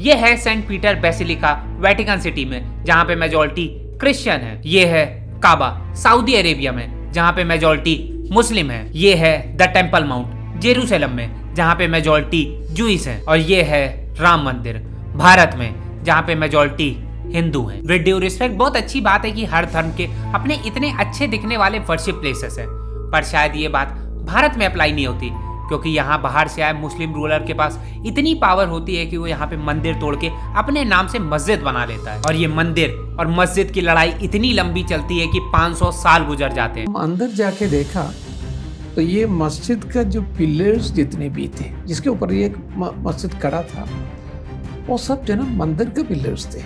ये है Saint Peter Basilica Vatican City में, जहाँ पे मेजॉरिटी क्रिश्चियन है। ये है काबा सऊदी अरेबिया में, जहाँ पे मेजॉरिटी मुस्लिम है। ये है द टेम्पल माउंट जेरूसलम में, जहाँ पे मेजॉरिटी जूइस है। और ये है राम मंदिर भारत में, जहाँ पे मेजॉरिटी हिंदू है। विद ड्यू रिस्पेक्ट, बहुत अच्छी बात है कि हर धर्म के अपने इतने अच्छे दिखने वाले वर्शिप प्लेसेस हैं, पर शायद ये बात भारत में अप्लाई नहीं होती, क्योंकि यहाँ बाहर से आए मुस्लिम रूलर के पास इतनी पावर होती है कि वो यहाँ पे मंदिर तोड़ के अपने नाम से मस्जिद बना लेता है। और ये मंदिर और मस्जिद की लड़ाई इतनी लंबी चलती है कि 500 साल गुजर जाते हैं। अंदर जाके देखा तो ये मस्जिद का जो पिलर्स जितने भी थे, जिसके ऊपर ये मस्जिद खड़ा था, वो सब जो ना मंदिर के पिलर्स थे।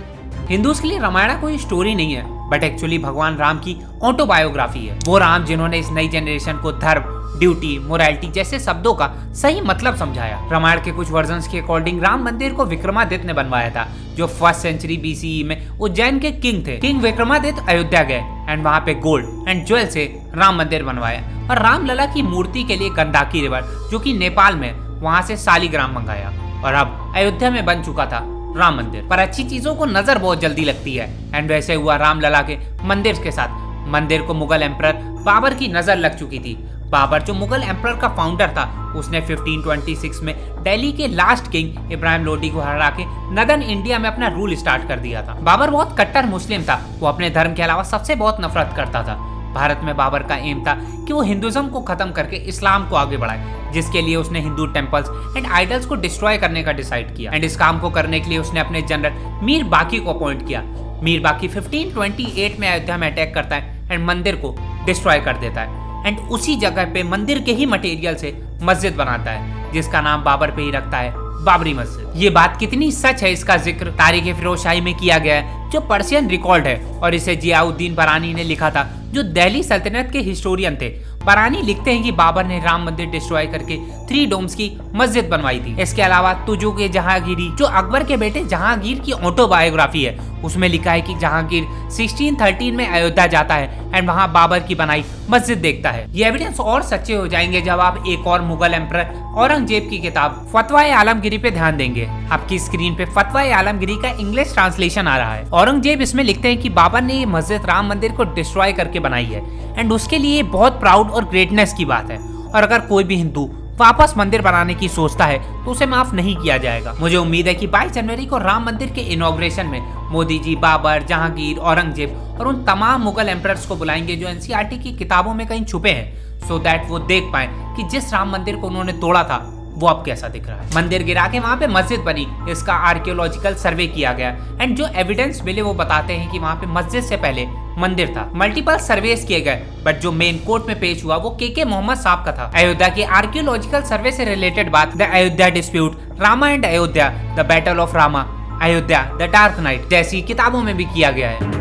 हिंदूज के लिए रामायण कोई स्टोरी नहीं है, बट एक्चुअली भगवान राम की ऑटोबायोग्राफी है। वो राम जिन्होंने इस नई जनरेशन को धर्म, ड्यूटी, मोरालिटी जैसे शब्दों का सही मतलब समझाया। रामायण के कुछ वर्जन्स के अकॉर्डिंग राम मंदिर को विक्रमादित्य ने बनवाया था, जो 1st सेंचुरी BCE में उज्जैन के किंग थे। किंग विक्रमादित्य अयोध्या गए एंड वहाँ पे गोल्ड एंड ज्वेल से राम मंदिर बनवाया, और रामलला की मूर्ति के लिए गंडाकी रिवर, जो कि नेपाल में, वहाँ से शालिग्राम मंगाया, और अब अयोध्या में बन चुका था राम मंदिर। पर अच्छी चीजों को नजर बहुत जल्दी लगती है, एंड वैसे हुआ रामलला के मंदिर के साथ। मंदिर को मुगल एम्परर बाबर की नजर लग चुकी थी। बाबर जो मुगल एम्परर का फाउंडर था, उसने 1526 में दिल्ली के लास्ट किंग इब्राहिम लोदी को हरा के नदर्न इंडिया में अपना रूल स्टार्ट कर दिया था। बाबर बहुत कट्टर मुस्लिम था, वो अपने धर्म के अलावा सबसे बहुत नफरत करता था। भारत में बाबर का एम था कि वो हिंदुज्म को खत्म करके इस्लाम को आगे बढ़ाए, जिसके लिए उसने हिंदू टेम्पल्स एंड आइडल्स को डिस्ट्रॉय करने का डिसाइड किया। एंड इस काम को करने के लिए उसने अपने जनरल मीर बाकी को अपॉइंट किया। मीर बाकी 1528 में अयोध्या में अटैक करता है एंड मंदिर को डिस्ट्रॉय कर देता है, एंड उसी जगह पे मंदिर के ही मटेरियल से मस्जिद बनाता है, जिसका नाम बाबर पे ही रखता है, बाबरी मस्जिद। ये बात कितनी सच है, इसका जिक्र तारीख फिरोज शाही में किया गया है, जो पर्शियन रिकॉर्ड है, और इसे जियाउद्दीन बरानी ने लिखा था, जो दिल्ली सल्तनत के हिस्टोरियन थे। बरानी लिखते हैं कि बाबर ने राम मंदिर डिस्ट्रॉय करके 3 डोम्स की मस्जिद बनवाई थी। इसके अलावा तुजू के जहांगीरी, जो अकबर के बेटे जहांगीर की ऑटोबायोग्राफी है, उसमें लिखा है कि जहांगीर 1613 में अयोध्या जाता है एंड वहां बाबर की बनाई मस्जिद देखता है। ये एविडेंस और सच्चे हो जाएंगे जब आप एक और मुगल एम्परर औरंगजेब की किताब फतवाए आलमगिरी पे ध्यान देंगे। आपकी स्क्रीन पे फतवाए आलमगिरी का इंग्लिश ट्रांसलेशन आ रहा है। औरंगजेब इसमें लिखते हैं कि बाबर ने ये मस्जिद राम मंदिर को डिस्ट्रॉय करके बनाई है, एंड उसके लिए बहुत प्राउड और ग्रेटनेस की बात है, और अगर कोई भी हिंदू वापस मंदिर बनाने की सोचता है तो उसे माफ नहीं किया जाएगा। मुझे उम्मीद है कि 22 जनवरी को राम मंदिर के इनॉग्रेशन में मोदी जी बाबर, जहांगीर, औरंगजेब और उन तमाम मुगल एम्परर्स को बुलाएंगे जो NCERT की किताबों में कहीं छुपे हैं, सो दैट वो देख पाए कि जिस राम मंदिर को उन्होंने तोड़ा था वो अब कैसा दिख रहा है। मंदिर गिरा के वहाँ पे मस्जिद बनी, इसका आर्कियोलॉजिकल सर्वे किया गया, एंड जो एविडेंस मिले वो बताते हैं कि वहाँ पे मस्जिद से पहले मंदिर था। मल्टीपल सर्वेस किए गए, बट जो मेन कोर्ट में पेश हुआ वो के मोहम्मद साहब का था। अयोध्या के आर्कियोलॉजिकल सर्वे से रिलेटेड बात, the Ayodhya dispute, Rama and Ayodhya, the battle of Rama, Ayodhya, the dark night जैसी किताबों में भी किया गया है।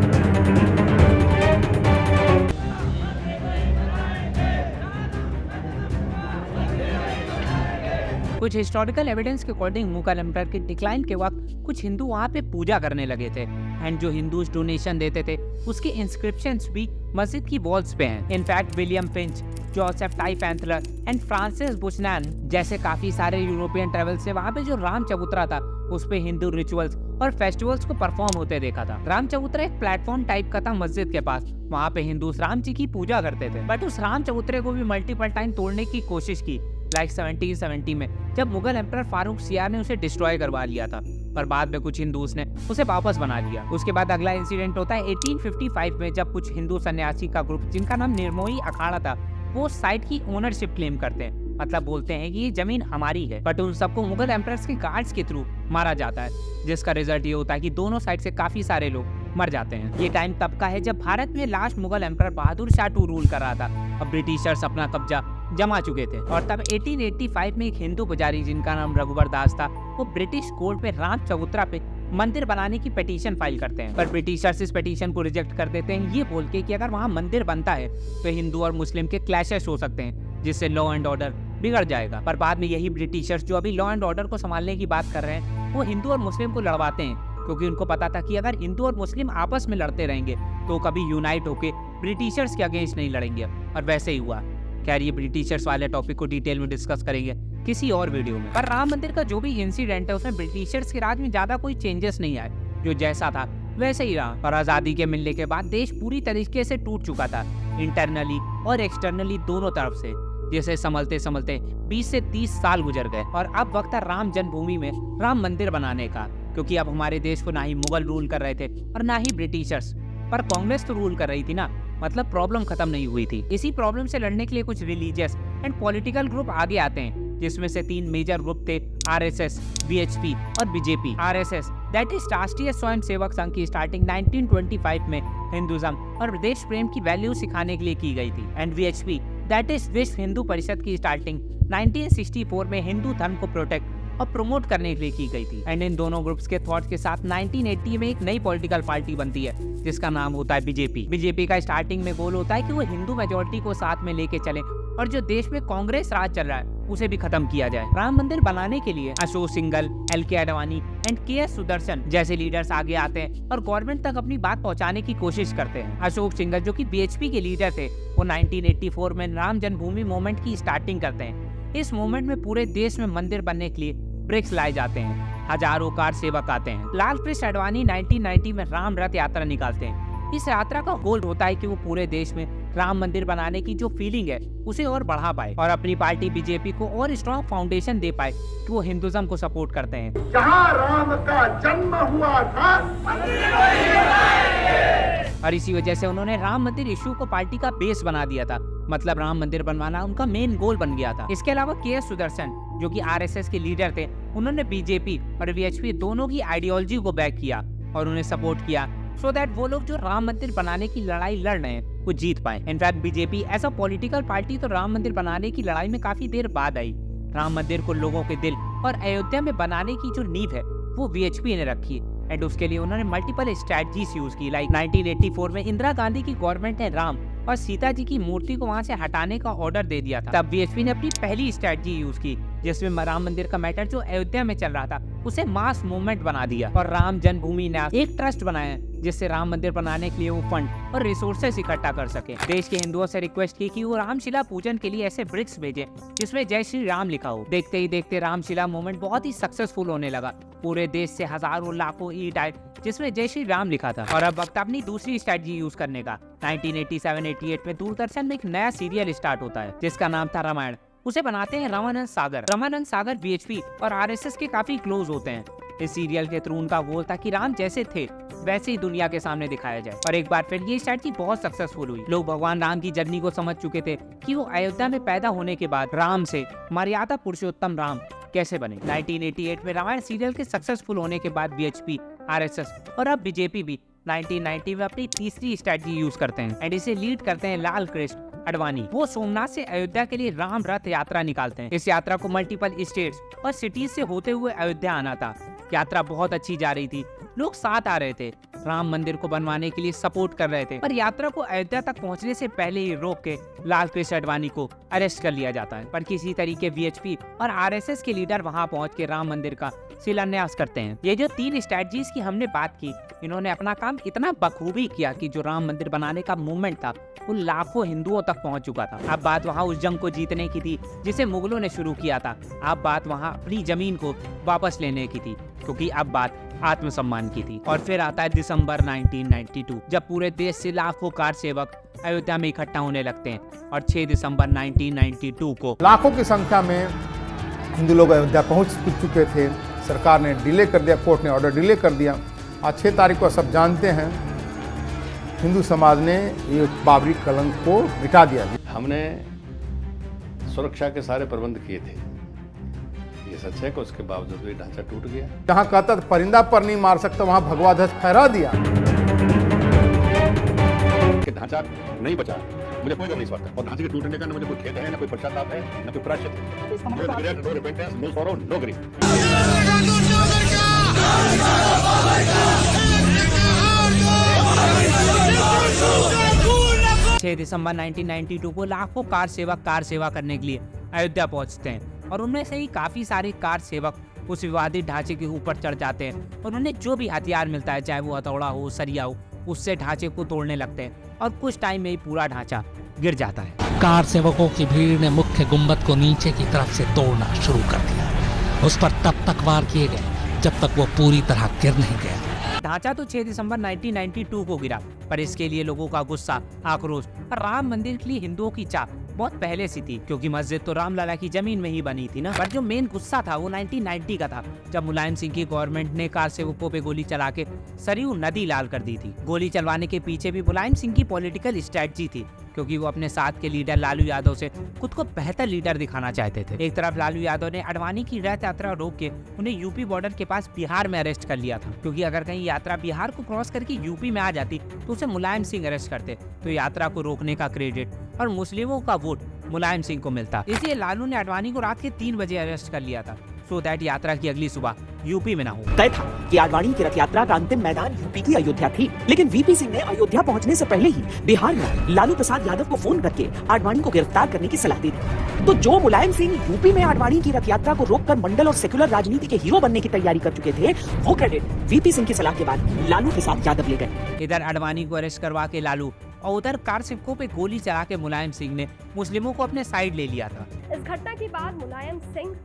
कुछ हिस्टोरिकल एविडेंस के अकॉर्डिंग मुगल एम्परर के डिक्लाइन के वक्त कुछ हिंदू वहाँ पे पूजा करने लगे थे, एंड जो हिंदूज डोनेशन देते थे उसके इंस्क्रिप्शंस भी मस्जिद की वॉल्स पे हैं। In fact William Finch, Joseph Tieffenthaler and Francis Buchanan जैसे काफी सारे यूरोपियन ट्रेवल से वहाँ पे जो राम चबूतरा था उस पे हिंदू रिचुअल्स और फेस्टिवल्स को परफॉर्म होते देखा था। राम चबूतरा एक प्लेटफॉर्म टाइप का था मस्जिद के पास, वहाँ पे हिंदू राम जी की पूजा करते थे, बट उस राम चबूतरे को भी मल्टीपल टाइम तोड़ने की कोशिश की, लाइक 1770 में जब मुगल एम्परर फारूक सियार ने उसे डिस्ट्रॉय करवा लिया था, पर बाद में कुछ हिंदूस ने उसे वापस बना लिया। उसके बाद अगला इंसिडेंट होता है 1855 में, जब कुछ हिंदू सन्यासी का ग्रुप जिनका नाम निर्मोही अखाड़ा था, वो साइट की ओनरशिप क्लेम करते हैं, मतलब बोलते हैं कि ये जमीन हमारी है, बट उन सबको मुगल एम्परर्स के गार्ड्स के थ्रू मारा जाता है, जिसका रिजल्ट ये होता है कि दोनों साइड से काफी सारे लोग मर जाते हैं। ये टाइम तब का है जब भारत में last Mughal emperor Bahadur Shah two rule कर रहा था, अब ब्रिटिशर्स अपना कब्जा जमा चुके थे, और तब 1885 में एक हिंदू पुजारी जिनका नाम रघुवर दास था, वो ब्रिटिश कोर्ट पे राम चबूतरा पे मंदिर बनाने की पिटीशन फाइल करते हैं, पर ब्रिटिशर्स इस पिटीशन को रिजेक्ट कर देते हैं, ये बोल के कि अगर वहाँ मंदिर बनता है तो हिंदू और मुस्लिम के क्लैशेस हो सकते हैं, जिससे लॉ एंड ऑर्डर बिगड़ जाएगा। पर बाद में यही ब्रिटिशर्स जो अभी लॉ एंड ऑर्डर को संभालने की बात कर रहे हैं, वो हिंदू और मुस्लिम को लड़वाते हैं, क्योंकि उनको पता था कि अगर हिंदू और मुस्लिम आपस में लड़ते रहेंगे तो कभी यूनाइट होके ब्रिटिशर्स के अगेंस्ट नहीं लड़ेंगे, और वैसे ही हुआ। खैर ये ब्रिटिशर्स वाले टॉपिक को डिटेल में डिस्कस करेंगे किसी और वीडियो में। पर राम मंदिर का जो भी इंसिडेंट है उसमें ब्रिटिशर्स के राज में ज्यादा कोई चेंजेस नहीं आए, जो जैसा था वैसे ही रहा। और आजादी के मिलने के बाद देश पूरी तरीके से टूट चुका था, इंटरनली और एक्सटर्नली दोनों तरफ से, जिसे संभलते संभलते 20 से 30 साल गुजर गए। और अब वक्त है राम जन्मभूमि में राम मंदिर बनाने का, क्योंकि अब हमारे देश को ना ही मुगल रूल कर रहे थे और ना ही ब्रिटिशर्स, पर कांग्रेस तो रूल कर रही थी ना, मतलब प्रॉब्लम खत्म नहीं हुई थी। इसी प्रॉब्लम से लड़ने के लिए कुछ रिलीजियस एंड पॉलिटिकल ग्रुप आगे आते हैं, जिसमें से 3 मेजर ग्रुप थे, आरएसएस, वीएचपी और बीजेपी। आरएसएस दैट इज राष्ट्रीय स्वयं सेवक संघ की स्टार्टिंग 1925 में हिंदुइज्म और देश प्रेम की वैल्यू सिखाने के लिए की गई थी। एंड वीएचपी दैट इज विश्व हिंदू परिषद की स्टार्टिंग 1964 में हिंदू धर्म को प्रोटेक्ट और प्रमोट करने के लिए की गई थी। एंड इन दोनों ग्रुप्स के थॉट्स के साथ 1980 में एक नई पॉलिटिकल पार्टी बनती है, जिसका नाम होता है बीजेपी। बीजेपी का स्टार्टिंग में गोल होता है कि वो हिंदू मेजोरिटी को साथ में लेके चले और जो देश में कांग्रेस राज चल रहा है उसे भी खत्म किया जाए। राम मंदिर बनाने के लिए Ashok Singhal, LK. Advani and KS. Sudarshan जैसे लीडर्स आगे आते हैं और गवर्नमेंट तक अपनी बात पहुंचाने की कोशिश करते हैं। अशोक सिंघल जो कि बीएचपी के लीडर थे, वो 1984 में राम जन्मभूमि मूवमेंट की स्टार्टिंग करते हैं। इस मूवमेंट में पूरे देश में मंदिर बनने के लिए ब्रिक्स लाए जाते हैं, हजारों कार सेवक आते हैं। लाल कृष्ण आडवाणी 1990 में राम रथ यात्रा निकालते हैं। इस यात्रा का गोल होता है कि वो पूरे देश में राम मंदिर बनाने की जो फीलिंग है उसे और बढ़ा पाए और अपनी पार्टी बीजेपी को और स्ट्रॉन्ग फाउंडेशन दे पाए कि वो हिंदुइज्म को सपोर्ट करते हैं। जहाँ राम का जन्म हुआ था, और इसी वजह से उन्होंने राम मंदिर इशू को पार्टी का बेस बना दिया था, मतलब राम मंदिर बनवाना उनका मेन गोल बन गया था। इसके अलावा के.एस. सुदर्शन जो कि आरएसएस के लीडर थे, उन्होंने बीजेपी और वीएचपी दोनों की आइडियोलॉजी को बैक किया और उन्हें सपोर्ट किया, सो दैट वो लोग जो राम मंदिर बनाने की लड़ाई लड़ रहे हैं वो जीत पाए। In fact BJP as a political party तो राम मंदिर बनाने की लड़ाई में काफी देर बाद आई। राम मंदिर को लोगों के दिल और अयोध्या में बनाने की जो नींव है वो वीएचपी ने रखी एंड उसके लिए उन्होंने मल्टीपल स्ट्रेटजीज यूज की। लाइक 1984 में इंदिरा गांधी की गवर्नमेंट ने राम और सीता जी की मूर्ति को वहां से हटाने का ऑर्डर दे दिया था। तब वीएचपी ने अपनी पहली स्ट्रेटजी यूज की, जिसमें राम मंदिर का मैटर जो अयोध्या में चल रहा था उसे मास मूवमेंट बना दिया और राम जन्मभूमि न्यास एक ट्रस्ट बनाया, जिससे राम मंदिर बनाने के लिए वो फंड और रिसोर्सेस इकट्ठा कर सके। देश के हिंदुओं से रिक्वेस्ट की कि वो रामशिला पूजन के लिए ऐसे ब्रिक्स भेजे जिसमें जय श्री राम लिखा हो। देखते ही देखते रामशिला मूवमेंट बहुत ही सक्सेसफुल होने लगा। पूरे देश से हजारों लाखों ईंट आए जिसमें जय श्री राम लिखा था। और अब वक्त अपनी दूसरी स्ट्रेटजी यूज करने का। 1987-88 में दूरदर्शन में एक नया सीरियल स्टार्ट होता है जिसका नाम था रामायण। उसे बनाते हैं रामानंद सागर। रामानंद सागर बीएचपी और आरएसएस के काफी क्लोज होते हैं। इस सीरियल के थ्रू उनका गोल था कि राम जैसे थे वैसे ही दुनिया के सामने दिखाया जाए। और एक बार फिर ये स्ट्रेटजी बहुत सक्सेसफुल हुई। लोग भगवान राम की जर्नी को समझ चुके थे कि वो अयोध्या में पैदा होने के बाद राम से मर्यादा पुरुषोत्तम राम कैसे बने। 1988 में रामायण सीरियल के सक्सेसफुल होने के बाद बीएचपी, आरएसएस और अब बीजेपी भी 1990 में अपनी तीसरी स्ट्रेटजी यूज करते हैं एंड इसे लीड करते हैं लाल कृष्ण आडवाणी। वो सोमनाथ से अयोध्या के लिए राम रथ यात्रा निकालते हैं। इस यात्रा को मल्टीपल स्टेट्स और सिटीज से होते हुए अयोध्या आना था। यात्रा बहुत अच्छी जा रही थी, लोग साथ आ रहे थे, राम मंदिर को बनवाने के लिए सपोर्ट कर रहे थे। पर यात्रा को अयोध्या तक पहुंचने से पहले ही रोक के लाल कृष्ण आडवाणी को अरेस्ट कर लिया जाता है। पर किसी तरीके वीएचपी और आरएसएस के लीडर वहां पहुंच के राम मंदिर का शिलान्यास करते हैं। ये जो 3 स्ट्रेटजीज की हमने बात की, इन्होंने अपना काम इतना बखूबी किया कि जो राम मंदिर बनाने का मूवमेंट था वो लाखों हिंदुओं तक पहुंच चुका था। अब बात वहां उस जंग को जीतने की थी जिसे मुगलों ने शुरू किया था। अब बात वहां अपनी जमीन को वापस लेने की थी, क्योंकि अब बात आत्मसम्मान की थी। और फिर आता है दिसंबर 1992, जब पूरे देश से लाखों कार सेवक अयोध्या में इकट्ठा होने लगते हैं। और 6 दिसंबर 1992 को लाखों की संख्या में हिंदू लोग अयोध्या पहुंच चुके थे। सरकार ने डिले कर दिया, कोर्ट ने ऑर्डर डिले कर दिया। आज 6 तारीख को सब जानते हैं हिंदू समाज ने ये बाबरी कलंक को मिटा दिया। हमने सुरक्षा के सारे प्रबंध किए थे, ये सच है कि उसके बावजूद भी ढांचा टूट गया। जहां कहता था परिंदा पर नहीं मार सकता, वहां भगवा ध्वज फहरा दिया। कि ढांचा नहीं बचा, मुझे कोई गम नहीं समझता। और ढांचे के टूटने का न मुझे कोई खेद है, न कोई पश्चाताप है, न कोई प्रायश्चित है। No regret, no repentance, no sorrow, no grief. 6 दिसंबर 1992 को लाखों कार सेवक कार सेवा करने के लिए अयोध्या पहुंचते हैं और उनमें से ही काफी सारे कार सेवक उस विवादित ढांचे के ऊपर चढ़ जाते हैं और उन्हें जो भी हथियार मिलता है, चाहे वो हथौड़ा हो, सरिया हो, उससे ढांचे को तोड़ने लगते हैं और कुछ टाइम में ही पूरा ढांचा गिर जाता है। कार सेवकों की भीड़ ने मुख्य गुंबद को नीचे की तरफ से तोड़ना शुरू कर दिया। उस पर तब तक वार किए गए जब तक वो पूरी तरह गिर नहीं गया। ढांचा तो 6 दिसंबर 1992 को गिरा, पर इसके लिए लोगों का गुस्सा, आक्रोश और राम मंदिर के लिए हिंदुओं की चाह बहुत पहले से थी, क्योंकि मस्जिद तो रामलला की जमीन में ही बनी थी ना। पर जो मेन गुस्सा था वो 1990 का था, जब मुलायम सिंह की गवर्नमेंट ने कार सेवकों पे गोली चला के सरयू नदी लाल कर दी थी। गोली चलवाने के पीछे भी मुलायम सिंह की पॉलिटिकल स्ट्रेटजी थी, क्योंकि वो अपने साथ के लीडर लालू यादव से खुद को बेहतर लीडर दिखाना चाहते थे। एक तरफ लालू यादव ने अडवाणी की रथ यात्रा रोक के उन्हें यूपी बॉर्डर के पास बिहार में अरेस्ट कर लिया था, क्योंकि अगर कहीं यात्रा बिहार को क्रॉस करके यूपी में आ जाती तो उसे मुलायम सिंह अरेस्ट करते, तो यात्रा को रोकने का क्रेडिट और मुस्लिमों का वोट मुलायम सिंह को मिलता। इसलिए लालू ने अडवाणी को रात के 3 बजे अरेस्ट कर लिया था, सो दैट यात्रा की अगली सुबह यूपी में ना हो। तय था कि आडवाणी की रथ यात्रा का अंतिम मैदान यूपी की अयोध्या थी, लेकिन वीपी सिंह ने अयोध्या पहुंचने से पहले ही बिहार में लालू प्रसाद यादव को फोन करके आडवाणी को गिरफ्तार करने की सलाह दी थी। तो जो मुलायम सिंह यूपी में आडवाणी की रथ यात्रा को रोककर मंडल और सेक्युलर राजनीति के हीरो बनने की तैयारी कर चुके थे, वो क्रेडिट वीपी सिंह की सलाह के बाद लालू प्रसाद यादव ले गए। इधर अडवाणी को अरेस्ट करवा के लालू और उधर कार सेवकों पे गोली चला के मुलायम सिंह ने मुस्लिमों को अपने साइड ले लिया था। इस घटना के बाद मुलायम सिंह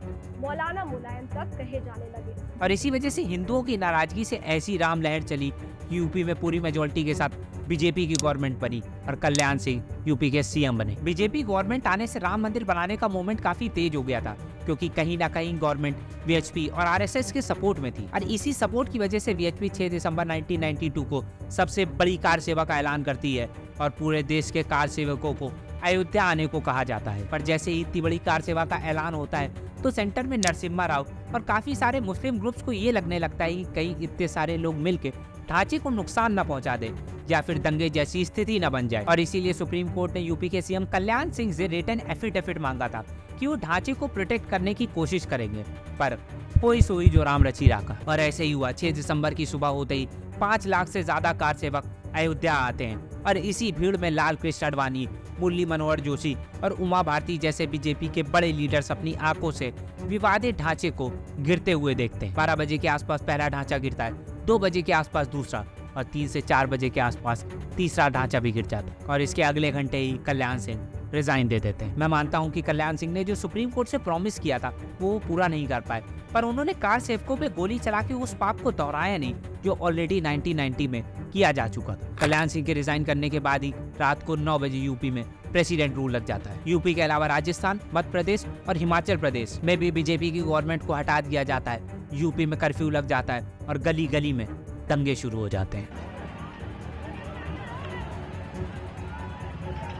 मौलाना मुलायम तक कहे जाने लगे, और इसी वजह से हिंदुओं की नाराजगी से ऐसी राम लहर चली, यूपी में पूरी मेजोरिटी के साथ बीजेपी की गवर्नमेंट बनी और कल्याण सिंह यूपी के सीएम बने। बीजेपी गवर्नमेंट आने से राम मंदिर बनाने का मूवमेंट काफी तेज हो गया था, क्योंकि कहीं ना कहीं गवर्नमेंट वीएचपी और आरएसएस के सपोर्ट में थी, और इसी सपोर्ट की वजह से वीएचपी 6 दिसंबर 1992 को सबसे बड़ी कार सेवा का ऐलान करती है और पूरे देश के कार सेवकों को अयोध्या आने को कहा जाता है। पर जैसे ही इतनी बड़ी कार सेवा का ऐलान होता है तो सेंटर में नरसिम्हा राव और काफी सारे मुस्लिम ग्रुप्स को ये लगने लगता है कि कहीं इतने सारे लोग मिलके ढांचे को नुकसान न पहुंचा दे या फिर दंगे जैसी स्थिति न बन जाए, और इसीलिए सुप्रीम कोर्ट ने यूपी के सीएम कल्याण सिंह से रिटन एफिडेविट मांगा था कि वो ढांचे को प्रोटेक्ट करने की कोशिश करेंगे। पर कोई सोई जो राम रची राका, और ऐसे ही हुआ। 6 दिसंबर की सुबह होते ही 5 लाख से ज्यादा कार सेवक अयोध्या आते हैं, और इसी भीड़ में लाल कृष्ण अडवाणी, मुरली मनोहर जोशी और उमा भारती जैसे बीजेपी के बड़े लीडर्स अपनी आंखों से विवादित ढांचे को गिरते हुए देखते हैं। 12 बजे के आसपास पहला ढांचा गिरता है, 2 बजे के आसपास दूसरा, और 3 से 4 बजे के आसपास तीसरा ढांचा भी गिर जाता है, और इसके अगले घंटे ही कल्याण सिंह रिजाइन दे देते हैं। मैं मानता हूं कि कल्याण सिंह ने जो सुप्रीम कोर्ट से प्रॉमिस किया था वो पूरा नहीं कर पाए, पर उन्होंने कार सेवकों पे गोली चला के उस पाप को दोहराया नहीं जो ऑलरेडी 1990 में किया जा चुका था। कल्याण सिंह के रिजाइन करने के बाद ही रात को 9 बजे यूपी में प्रेसिडेंट रूल लग जाता है। यूपी के अलावा राजस्थान, मध्य प्रदेश और हिमाचल प्रदेश में भी बीजेपी की गवर्नमेंट को हटा दिया जाता है। यूपी में कर्फ्यू लग जाता है और गली गली में दंगे शुरू हो जाते हैं।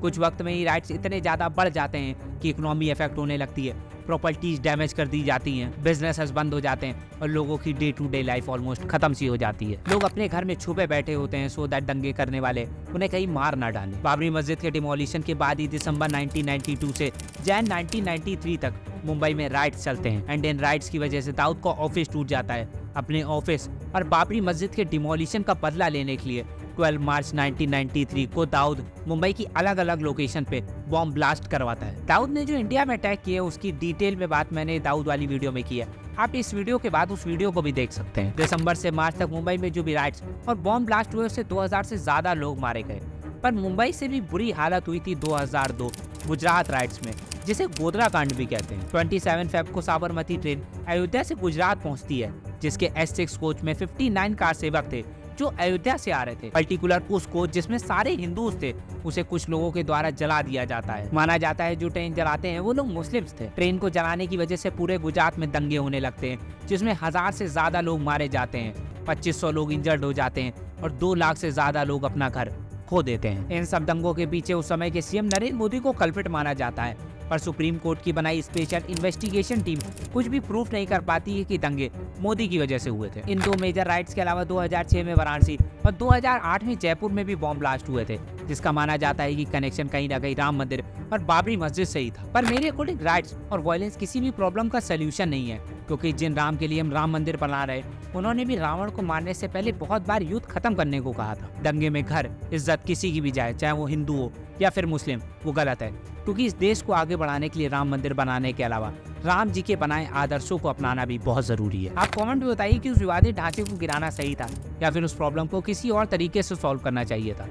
कुछ वक्त में ही राइट्स इतने ज्यादा बढ़ जाते हैं कि इकोनॉमी इफेक्ट होने लगती है, प्रॉपर्टीज डैमेज कर दी जाती हैं, बिजनेसेस बंद हो जाते हैं और लोगों की day to day life almost खत्म सी हो जाती है। लोग अपने घर में छुपे बैठे होते हैं सो दैट दंगे करने वाले उन्हें कहीं मार ना डालें। बाबरी मस्जिद के डिमोलिशन के बाद ही दिसंबर 1992 से जैन 1993 तक मुंबई में राइट्स चलते हैं, एंड इन राइट्स की वजह से दाऊद का ऑफिस टूट जाता है। अपने ऑफिस और बाबरी मस्जिद के डिमोलिशन का बदला लेने के लिए 12 मार्च 1993 को दाऊद मुंबई की अलग अलग लोकेशन पे बॉम्ब ब्लास्ट करवाता है। दाऊद ने जो इंडिया में अटैक किया उसकी डिटेल में बात मैंने दाऊद वाली वीडियो में की है, आप इस वीडियो के बाद उस वीडियो को भी देख सकते हैं। दिसंबर से मार्च तक मुंबई में जो भी राइट्स और बॉम्ब ब्लास्ट हुए उससे 2000 से ज्यादा लोग मारे गए, पर मुंबई से भी बुरी हालत हुई थी 2002 गुजरात राइट्स में, जिसे गोधरा कांड भी कहते हैं। 27 फेब को साबरमती ट्रेन अयोध्या से गुजरात पहुंचती है, जिसके S6 कोच में 59 कार सेवक थे जो अयोध्या से आ रहे थे। पर्टिकुलर उस कोच जिसमें सारे हिंदूज थे उसे कुछ लोगों के द्वारा जला दिया जाता है। माना जाता है जो ट्रेन जलाते हैं वो लोग मुस्लिम्स थे। ट्रेन को जलाने की वजह से पूरे गुजरात में दंगे होने लगते हैं, जिसमें 1000 से ज्यादा लोग मारे जाते हैं, 2500 लोग इंजर्ड हो जाते हैं और 2 लाख से ज्यादा लोग अपना घर खो देते हैं। इन सब दंगों के पीछे उस समय के सीएम नरेंद्र मोदी को कल्प्रिट माना जाता है, पर सुप्रीम कोर्ट की बनाई स्पेशल इन्वेस्टिगेशन टीम कुछ भी प्रूफ नहीं कर पाती है कि दंगे मोदी की वजह से हुए थे। इन 2 मेजर राइट्स के अलावा 2006 में वाराणसी और 2008 में जयपुर में भी बॉम्ब ब्लास्ट हुए थे, जिसका माना जाता है कि कनेक्शन कहीं ना कहीं राम मंदिर और बाबरी मस्जिद से ही था। पर मेरे अकॉर्डिंग राइट्स और वायलेंस किसी भी प्रॉब्लम का सोल्यूशन नहीं है, क्योंकि जिन राम के लिए हम राम मंदिर बना रहे उन्होंने भी रावण को मारने से पहले बहुत बार युद्ध खत्म करने को कहा था। दंगे में घर, इज्जत किसी की भी जाए, चाहे वो हिंदू हो या फिर मुस्लिम, वो गलत है, क्योंकि इस देश को आगे बढ़ाने के लिए राम मंदिर बनाने के अलावा राम जी के बनाए आदर्शों को अपनाना भी बहुत जरूरी है। आप कमेंट में बताइए कि उस विवादित ढांचे को गिराना सही था या फिर उस प्रॉब्लम को किसी और तरीके से सॉल्व करना चाहिए था।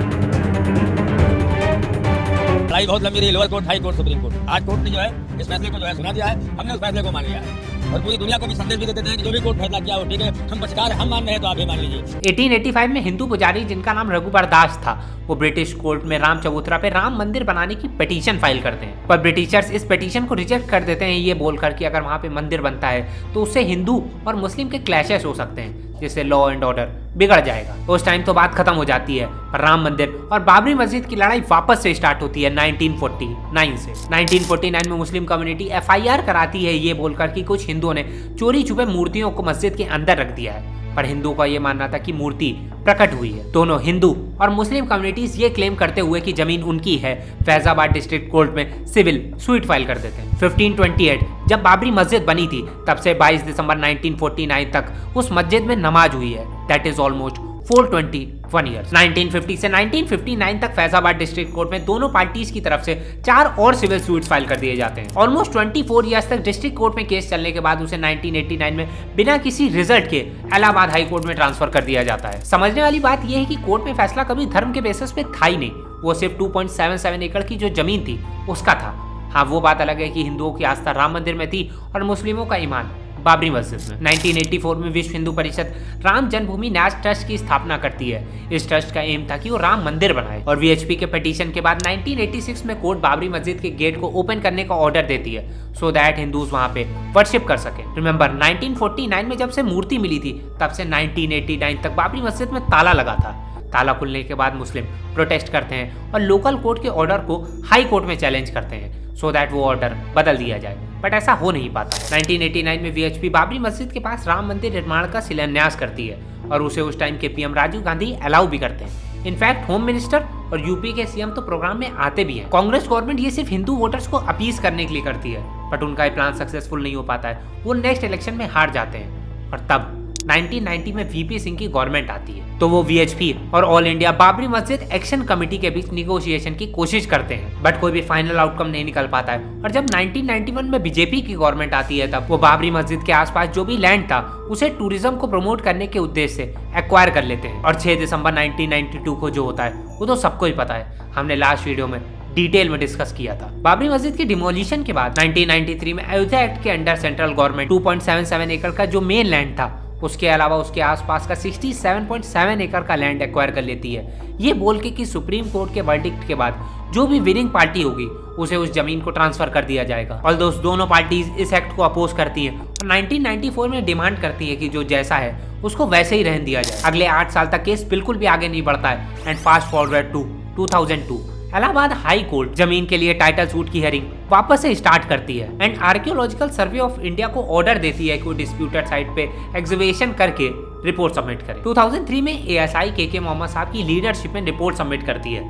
लड़ाई बहुत लंबी रही, lower court, high court, supreme court. आज कोर्ट ने जो है इस फैसले को जो है सुना दिया है, हमने उस फैसले को मान लिया है और पूरी दुनिया को भी संदेश भी देते हैं कि जो भी कोर्ट फैसला किया हो ठीक है, हम पक्षकार हम मान रहे हैं तो आप भी मान लीजिए। 1885 में हिंदू पुजारी जिनका नाम रघुबर दास था, वो ब्रिटिश कोर्ट में राम चबूतरा पे राम मंदिर बनाने की पिटीशन फाइल करते हैं, पर ब्रिटिशर्स इस पिटीशन को रिजेक्ट कर देते हैं, ये बोलकर कि अगर वहाँ पे मंदिर बनता है तो उससे हिंदू और मुस्लिम के क्लैशेस हो सकते हैं, जिससे लॉ एंड ऑर्डर बिगड़ जाएगा। उस टाइम तो बात खत्म हो जाती है, पर राम मंदिर और बाबरी मस्जिद की लड़ाई वापस से स्टार्ट होती है 1949 से। 1949 में मुस्लिम कम्युनिटी FIR कराती है ये बोलकर कि कुछ हिंदुओं ने चोरी छुपे मूर्तियों को मस्जिद के अंदर रख दिया है, पर हिंदुओं का ये मानना था कि मूर्ति प्रकट हुई है। दोनों हिंदू और मुस्लिम कम्युनिटीज ये क्लेम करते हुए कि जमीन उनकी है, फैजाबाद डिस्ट्रिक्ट कोर्ट में सिविल सूट फाइल कर देते हैं। 1528 जब बाबरी मस्जिद बनी थी, तब से 22 दिसंबर 1949 तक उस मस्जिद में नमाज हुई है, दैट इज ऑलमोस्ट 421 ईयर्स। 1950 से 1959 तक फैजाबाद डिस्ट्रिक्ट कोर्ट में दोनों पार्टीज की तरफ से 4 और सिविल सूट्स फाइल कर दिए जाते हैं। ऑलमोस्ट 24 ईयर्स तक डिस्ट्रिक्ट कोर्ट में केस चलने के बाद उसे 1989 में बिना किसी रिजल्ट के इलाहाबाद हाई कोर्ट में ट्रांसफर कर दिया जाता है। समझने वाली बात यह है कि कोर्ट में फैसला कभी धर्म के बेसिस पे था ही नहीं, वो सिर्फ 2.77 एकड़ की जो जमीन थी उसका था। हाँ, वो बात अलग है कि हिंदुओं की आस्था राम मंदिर में थी और मुस्लिमों का ईमान बाबरी मस्जिद में। 1984 में विश्व हिंदू परिषद राम जन्मभूमि न्यास ट्रस्ट की स्थापना करती है। इस ट्रस्ट का एम था कि वो राम मंदिर बनाए, और VHP के पिटीशन के बाद 1986 में कोर्ट बाबरी मस्जिद के गेट को ओपन करने का ऑर्डर देती है, सो दैट हिंदूज वहां पे वर्शिप कर सके। रिमेंबर 1949 में जब से मूर्ति मिली थी, तब से 1989 तक बाबरी मस्जिद में ताला लगा था। ताला खुलने के बाद मुस्लिम प्रोटेस्ट करते हैं और लोकल कोर्ट के ऑर्डर को हाई कोर्ट में चैलेंज करते हैं, सो दैट वो ऑर्डर बदल दिया जाए, बट ऐसा हो नहीं पाता। 1989 में VHP बाबरी मस्जिद के पास राम मंदिर निर्माण का शिलान्यास करती है और उसे उस टाइम के PM राजीव गांधी अलाउ भी करते हैं। इनफैक्ट होम मिनिस्टर और यूपी के CM तो प्रोग्राम में आते भी हैं। कांग्रेस गवर्नमेंट ये सिर्फ हिंदू वोटर्स को अपीस करने के लिए करती है, बट उनका ये प्लान सक्सेसफुल नहीं हो पाता है, वो नेक्स्ट इलेक्शन में हार जाते हैं। और तब 1990 में VP सिंह की गवर्नमेंट आती है, तो वो VHP और ऑल इंडिया बाबरी मस्जिद एक्शन कमेटी के बीच निगोशिएशन की कोशिश करते हैं, बट कोई भी फाइनल आउटकम नहीं निकल पाता है। और जब 1991 में BJP की गवर्नमेंट आती है, तब वो बाबरी मस्जिद के आसपास जो भी लैंड था उसे टूरिज्म को प्रमोट करने के उद्देश्य से एक्वायर कर लेते हैं। और 6 दिसंबर 1992 को जो होता है वो तो सबको ही पता है, हमने लास्ट वीडियो में डिटेल में डिस्कस किया था। बाबरी मस्जिद की डिमोलिशन के बाद 1993 में अयोध्या एक्ट के अंडर सेंट्रल गवर्नमेंट 2.77 एकड़ का जो मेन लैंड था, उसके अलावा उसके आसपास का 67.7 एकड़ का लैंड एक्वायर कर लेती है, ये बोल के कि सुप्रीम कोर्ट के वर्डिक्ट के बाद जो भी विनिंग पार्टी होगी उसे उस जमीन को ट्रांसफर कर दिया जाएगा। और दोनों पार्टीज इस एक्ट को अपोज करती हैं और 1994 में डिमांड करती है कि जो जैसा है उसको वैसे ही रहने दिया जाए। अगले 8 साल तक केस बिल्कुल भी आगे नहीं बढ़ता है and fast forward to 2002 Allahabad high court जमीन के लिए टाइटल सूट की हियरिंग वापस से स्टार्ट करती है and archaeological survey of India को ऑर्डर देती है कि वो डिस्प्यूटेड साइट पे एग्जीबिशन करके रिपोर्ट सबमिट करे। 2003 में ASI KK मोहम्मद साहब की लीडरशिप में रिपोर्ट सबमिट करती है,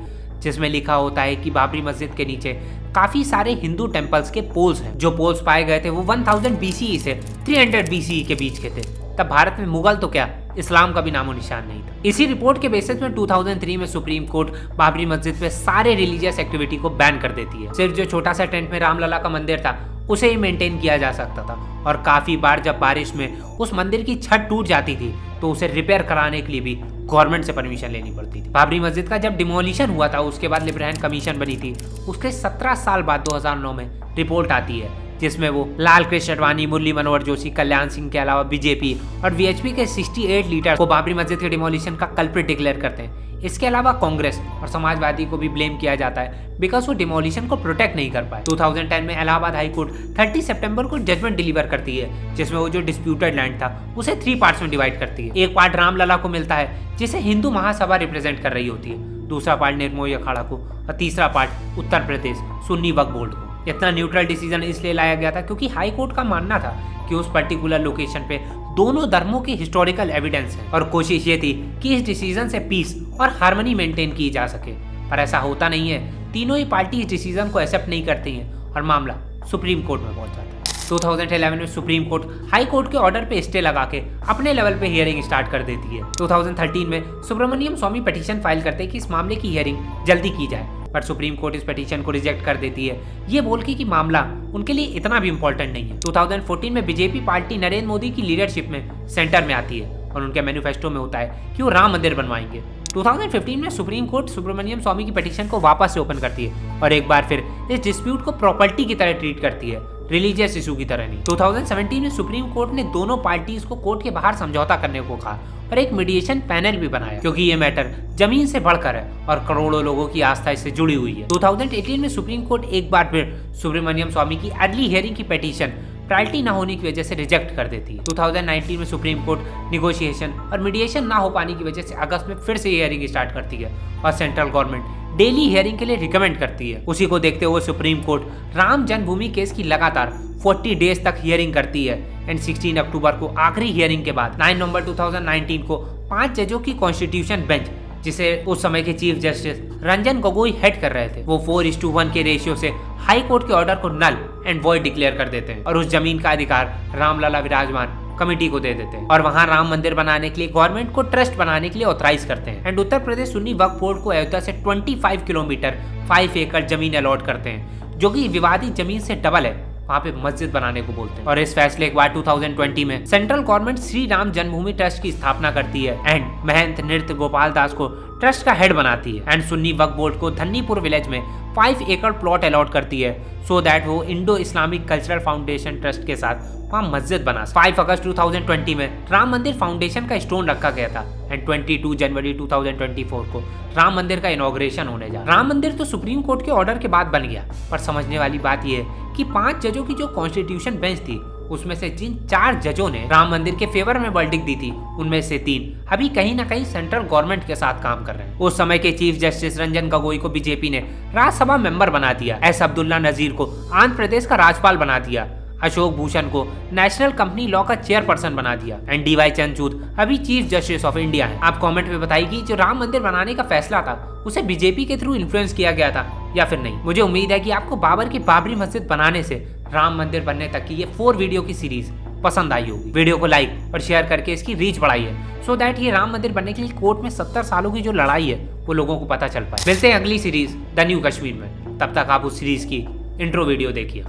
जिसमें लिखा होता है कि बाबरी मस्जिद के नीचे काफी सारे हिंदू टेम्पल्स के पोल्स हैं। जो पोल्स पाए गए थे वो 1000 BCE से 300 BCE के बीच के थे। तब भारत में मुगल तो क्या, इस्लाम का भी नामो निशान नहीं था। इसी रिपोर्ट के बेसिस में 2003 में सुप्रीम कोर्ट बाबरी मस्जिद पे सारे रिलीजियस एक्टिविटी को बैन कर देती है। सिर्फ जो छोटा सा टेंट में रामलला का मंदिर था उसे ही मेंटेन किया जा सकता था, और काफी बार जब बारिश में उस मंदिर की छत टूट जाती थी तो उसे रिपेयर कराने के लिए भी गवर्नमेंट से परमिशन लेनी पड़ती थी। बाबरी मस्जिद का जब डिमोलिशन हुआ था उसके बाद लिब्रायन कमीशन बनी थी, उसके 17 साल बाद 2009 में रिपोर्ट आती है जिसमें वो लाल कृष्ण आडवाणी, मुरली मनोहर जोशी, कल्याण सिंह के अलावा BJP और VHP के 68 लीडर को बाबरी मस्जिद के डिमोलिशन का कल्प्रिट डिक्लेयर करते हैं। इसके अलावा कांग्रेस और समाजवादी को भी ब्लेम किया जाता है बिकॉज वो डिमोलिशन को प्रोटेक्ट नहीं कर पाए। 2010 में इलाहाबाद हाई कोर्ट 30 सितंबर को जजमेंट डिलीवर करती है, जिसमें वो जो डिस्प्यूटेड लैंड था उसे 3 पार्ट्स में डिवाइड करती है। एक पार्ट रामलला को मिलता है जिसे हिंदू महासभा रिप्रेजेंट कर रही होती है, दूसरा पार्ट निर्मोही अखाड़ा को, और तीसरा पार्ट उत्तर प्रदेश सुन्नी वक्फ बोर्ड को। इतना न्यूट्रल डिसीजन इसलिए लाया गया था क्योंकि हाई कोर्ट का मानना था कि उस पर्टिकुलर लोकेशन पे दोनों धर्मों की हिस्टोरिकल एविडेंस है, और कोशिश ये थी कि इस डिसीजन से पीस और हार्मनी मेंटेन की जा सके। पर ऐसा होता नहीं है, तीनों ही पार्टी इस डिसीजन को एक्सेप्ट नहीं करती हैं और मामला सुप्रीम कोर्ट में पहुंच जाता है। 2011 में सुप्रीम कोर्ट हाई कोर्ट के ऑर्डर पे स्टे लगा के अपने लेवल पे हियरिंग स्टार्ट कर देती है। 2013 में सुब्रमण्यम स्वामी पिटीशन फाइल करते हैं कि इस मामले की हियरिंग जल्दी की जाए, पर सुप्रीम कोर्ट इस पिटीशन को रिजेक्ट कर देती है, ये बोल के कि मामला उनके लिए इतना भी इम्पोर्टेंट नहीं है। 2014 में BJP पार्टी नरेंद्र मोदी की लीडरशिप में सेंटर में आती है और उनके मैनिफेस्टो में होता है कि वो राम मंदिर बनवाएंगे। 2015 में सुप्रीम कोर्ट सुब्रमण्यम स्वामी की पिटीशन को वापस से ओपन करती है और एक बार फिर इस डिस्प्यूट को प्रॉपर्टी की तरह ट्रीट करती है, रिलीजियस इशू की तरह नहीं। 2017 में सुप्रीम कोर्ट ने दोनों पार्टीज को कोर्ट के बाहर समझौता करने को कहा और एक मीडिएशन पैनल भी बनाया, क्योंकि ये मैटर जमीन से बढ़कर है और करोड़ों लोगों की आस्था इससे जुड़ी हुई है। 2018 में सुप्रीम कोर्ट एक बार फिर सुब्रमण्यम स्वामी की अर्ली हियरिंग की पिटीशन प्रायोरिटी ना होने की वजह से रिजेक्ट कर देती है। 2019 में सुप्रीम कोर्ट निगोशिएशन और मीडिएशन ना हो पाने की वजह से अगस्त में फिर से हियरिंग स्टार्ट करती है और सेंट्रल गवर्नमेंट डेली हियरिंग के लिए रिकमेंड करती है। उसी को देखते हुए सुप्रीम कोर्ट राम जन्मभूमि केस की लगातार 40 डेज तक हियरिंग करती है एंड 16 अक्टूबर को आखिरी हियरिंग के बाद 9 नवंबर 2019 को 5 जजों की कॉन्स्टिट्यूशन बेंच, जिसे उस समय के chief justice Ranjan Gogoi head कर रहे थे, वो 4:1 के रेशियो से हाई कोर्ट के ऑर्डर को नल एंड वॉइड डिक्लेयर कर देते हैं और उस जमीन का अधिकार रामलला विराजमान कमेटी को दे देते हैं और वहां राम मंदिर बनाने के लिए गवर्नमेंट को ट्रस्ट बनाने के लिए ऑथराइज करते हैं। And Uttar Pradesh Sunni Waqf board को अयोध्या से 25 किलोमीटर 5 एकड़ जमीन अलॉट करते हैं, जो कि विवादित जमीन से डबल है, वहाँ पे मस्जिद बनाने को बोलते हैं। और इस फैसले के बाद 2020 में सेंट्रल गवर्नमेंट श्री राम जन्मभूमि ट्रस्ट की स्थापना करती है एंड महंत नृत्य गोपाल दास को ट्रस्ट का हेड बनाती है एंड सुन्नी वक्फ बोर्ड को धन्नीपुर विलेज में 5 एकड़ प्लॉट अलॉट करती है सो दैट वो Indo Islamic cultural foundation trust के साथ वहाँ मस्जिद बना। 5 अगस्त 2020 में राम मंदिर फाउंडेशन का स्टोन रखा गया था एंड 22 जनवरी 2024 को राम मंदिर का इनॉग्रेशन होने जा। राम मंदिर तो सुप्रीम कोर्ट के ऑर्डर के बाद बन गया, पर समझने वाली बात यह है कि 5 जजों की जो कॉन्स्टिट्यूशन बेंच थी, उसमें से जिन 4 जजों ने राम मंदिर के फेवर में वर्डिक्ट दी थी, उनमें से 3 अभी कहीं ना कहीं सेंट्रल गवर्नमेंट के साथ काम कर रहे हैं। उस समय के चीफ जस्टिस रंजन गोगोई को बीजेपी ने राज्यसभा मेंबर बना दिया, एस अब्दुल्ला नजीर को आंध्र प्रदेश का राज्यपाल बना दिया, अशोक भूषण को नेशनल कंपनी लॉ का चेयरपर्सन बना दिया एंड डीवाई चंद्रचूड़ अभी चीफ जस्टिस ऑफ इंडिया है। आप कमेंट में बताइए कि जो राम मंदिर बनाने का फैसला था उसे बीजेपी के थ्रू इन्फ्लुएंस किया गया था या फिर नहीं। मुझे उम्मीद है कि आपको बाबर की बाबरी मस्जिद बनाने से राम मंदिर बनने तक की ये 4 वीडियो की सीरीज पसंद आई होगी। वीडियो को लाइक और शेयर करके इसकी रीच बढ़ाइए सो दैट ये राम मंदिर बनने के लिए कोर्ट में 70 सालों की जो लड़ाई है वो लोगों को पता चल पाए। मिलते हैं अगली सीरीज द न्यू कश्मीर में, तब तक आप उस सीरीज की इंट्रो वीडियो देखिए।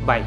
बाय।